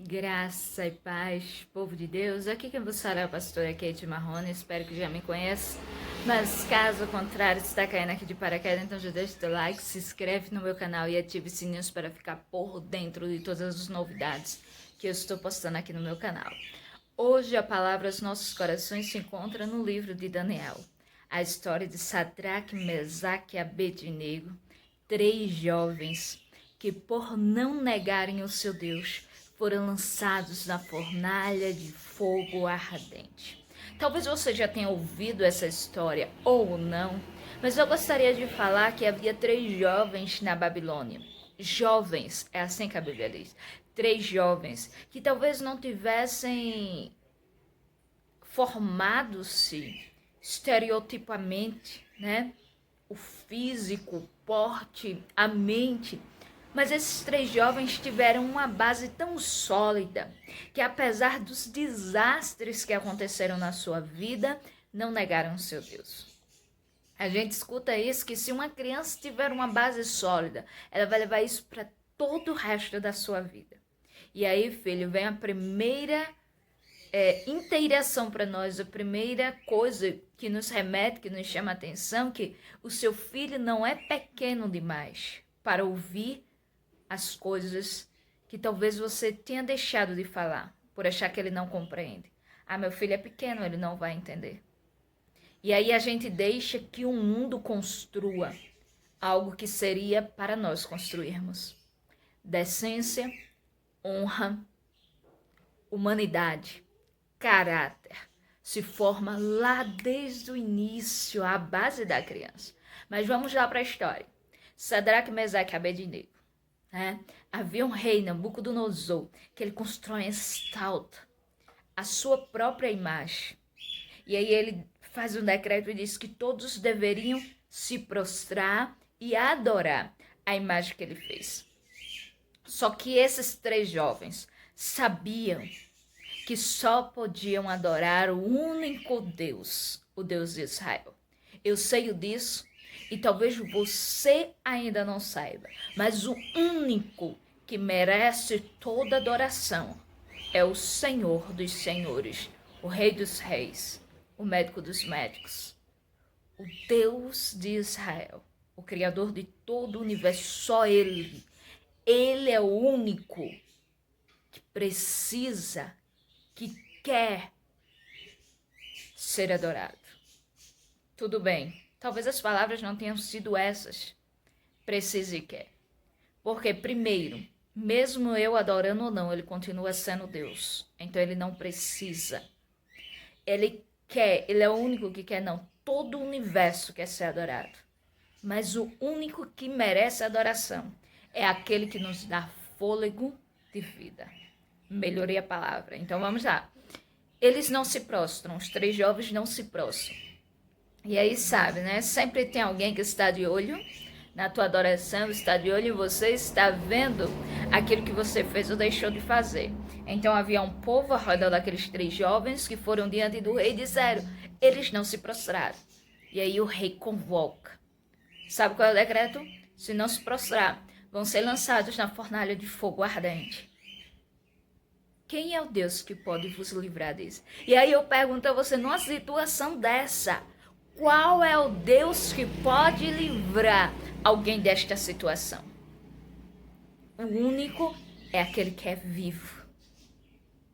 Graça e paz, povo de Deus. Aqui quem vos fala é a pastora Kate Marrone. Espero que já me conheça. Mas caso contrário, se está caindo aqui de paraquedas, então já deixa o teu like, se inscreve no meu canal e ative os sininhos para ficar por dentro de todas as novidades que eu estou postando aqui no meu canal. Hoje a palavra aos nossos corações se encontra no livro de Daniel. A história de Sadraque, Mesaque e Abednego, 3 jovens que por não negarem o seu Deus, foram lançados na fornalha de fogo ardente. Talvez você já tenha ouvido essa história ou não, mas eu gostaria de falar que havia 3 jovens na Babilônia. Jovens, é assim que a Bíblia diz. 3 jovens que talvez não tivessem formado-se estereotipamente, né? O físico, o porte, a mente. Mas esses 3 jovens tiveram uma base tão sólida que, apesar dos desastres que aconteceram na sua vida, não negaram o seu Deus. A gente escuta isso, que se uma criança tiver uma base sólida, ela vai levar isso para todo o resto da sua vida. E aí, filho, vem a primeira inteiração para nós, a primeira coisa que nos remete, que nos chama a atenção, que o seu filho não é pequeno demais para ouvir as coisas que talvez você tenha deixado de falar, por achar que ele não compreende. Ah, meu filho é pequeno, ele não vai entender. E aí a gente deixa que o mundo construa algo que seria para nós construirmos. Decência, honra, humanidade, caráter, se forma lá desde o início, a base da criança. Mas vamos lá para a história. Sadraque, Mesaque e Abednego. Havia um rei, Nabucodonosor, que ele constrói uma estátua, a sua própria imagem. E aí ele faz um decreto e diz que todos deveriam se prostrar e adorar a imagem que ele fez. Só que esses 3 jovens sabiam que só podiam adorar o único Deus, o Deus de Israel. Eu sei disso. E talvez você ainda não saiba, mas o único que merece toda adoração é o Senhor dos Senhores, o Rei dos Reis, o Médico dos Médicos, o Deus de Israel, o Criador de todo o universo, só Ele. Ele é o único que precisa, que quer ser adorado. Tudo bem. Talvez as palavras não tenham sido essas. Precisa e quer. Porque, primeiro, mesmo eu adorando ou não, ele continua sendo Deus. Então ele não precisa. Ele quer, ele é o único que quer, não. Todo o universo quer ser adorado. Mas o único que merece adoração é aquele que nos dá fôlego de vida. Melhorei a palavra. Então vamos lá. Eles não se prostram, os 3 jovens não se prostram. E aí sabe, né? Sempre tem alguém que está de olho na tua adoração, está de olho em você, está vendo aquilo que você fez ou deixou de fazer. Então havia um povo ao redor daqueles 3 jovens que foram diante do rei e disseram, eles não se prostraram. E aí o rei convoca. Sabe qual é o decreto? Se não se prostrar, vão ser lançados na fornalha de fogo ardente. Quem é o Deus que pode vos livrar disso? E aí eu pergunto a você, numa situação dessa, qual é o Deus que pode livrar alguém desta situação? O único é aquele que é vivo.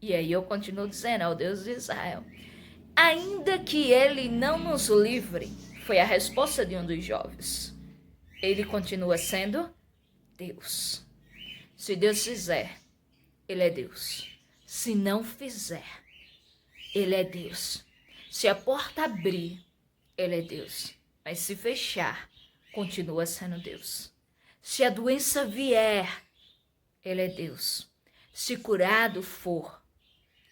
E aí eu continuo dizendo, é o Deus de Israel. Ainda que ele não nos livre, foi a resposta de um dos jovens. Ele continua sendo Deus. Se Deus fizer, ele é Deus. Se não fizer, ele é Deus. Se a porta abrir, ele é Deus, mas se fechar, continua sendo Deus. Se a doença vier, ele é Deus. Se curado for,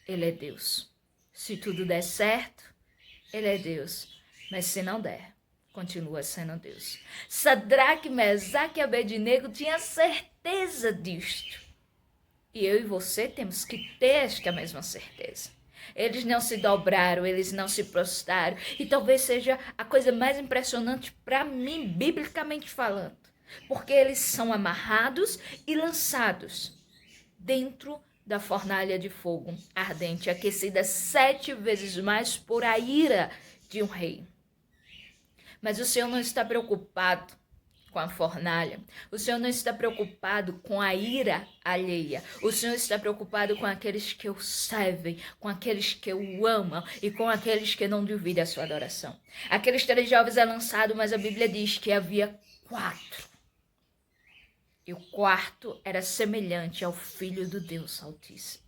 ele é Deus. Se tudo der certo, ele é Deus. Mas se não der, continua sendo Deus. Sadraque, Mesaque e Abednego tinham certeza disto. E eu e você temos que ter esta mesma certeza. Eles não se dobraram, eles não se prostraram. E talvez seja a coisa mais impressionante para mim, biblicamente falando. Porque eles são amarrados e lançados dentro da fornalha de fogo ardente, aquecida 7 vezes mais por a ira de um rei. Mas o Senhor não está preocupado com a fornalha. O Senhor não está preocupado com a ira alheia. O Senhor está preocupado com aqueles que o servem, com aqueles que o amam e com aqueles que não dividem a sua adoração. Aqueles 3 jovens é lançado, mas a Bíblia diz que havia 4. E o 4º era semelhante ao Filho do Deus Altíssimo.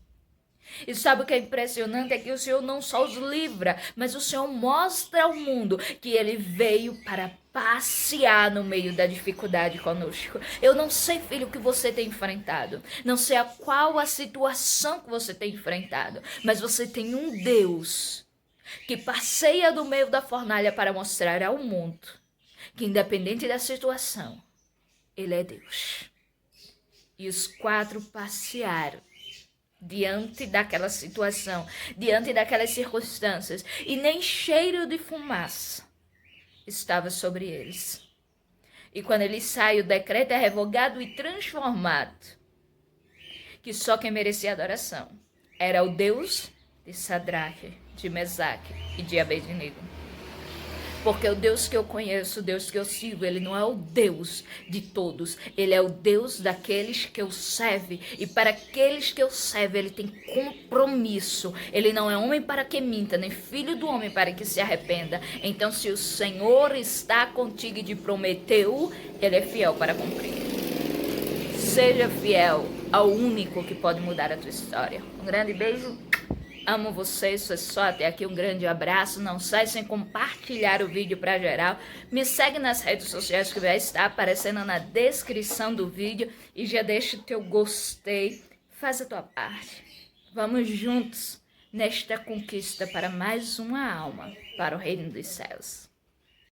E sabe o que é impressionante? É que o Senhor não só os livra, mas o Senhor mostra ao mundo que Ele veio para passear no meio da dificuldade conosco. Eu não sei, filho, o que você tem enfrentado. Não sei qual a situação que você tem enfrentado. Mas você tem um Deus que passeia no meio da fornalha para mostrar ao mundo que, independente da situação, Ele é Deus. E os 4 passearam diante daquela situação, diante daquelas circunstâncias, e nem cheiro de fumaça estava sobre eles. E quando ele sai, o decreto é revogado e transformado, que só quem merecia adoração era o Deus de Sadraque, de Mesaque e de Abednego. Porque o Deus que eu conheço, o Deus que eu sirvo, Ele não é o Deus de todos. Ele é o Deus daqueles que eu serve. E para aqueles que eu servo, Ele tem compromisso. Ele não é homem para que minta, nem filho do homem para que se arrependa. Então, se o Senhor está contigo e te prometeu, Ele é fiel para cumprir. Seja fiel ao único que pode mudar a tua história. Um grande beijo. Amo vocês, foi só até aqui, um grande abraço, não sai sem compartilhar o vídeo para geral, me segue nas redes sociais que vai estar aparecendo na descrição do vídeo e já deixa o teu gostei, faz a tua parte, vamos juntos nesta conquista para mais uma alma para o reino dos céus.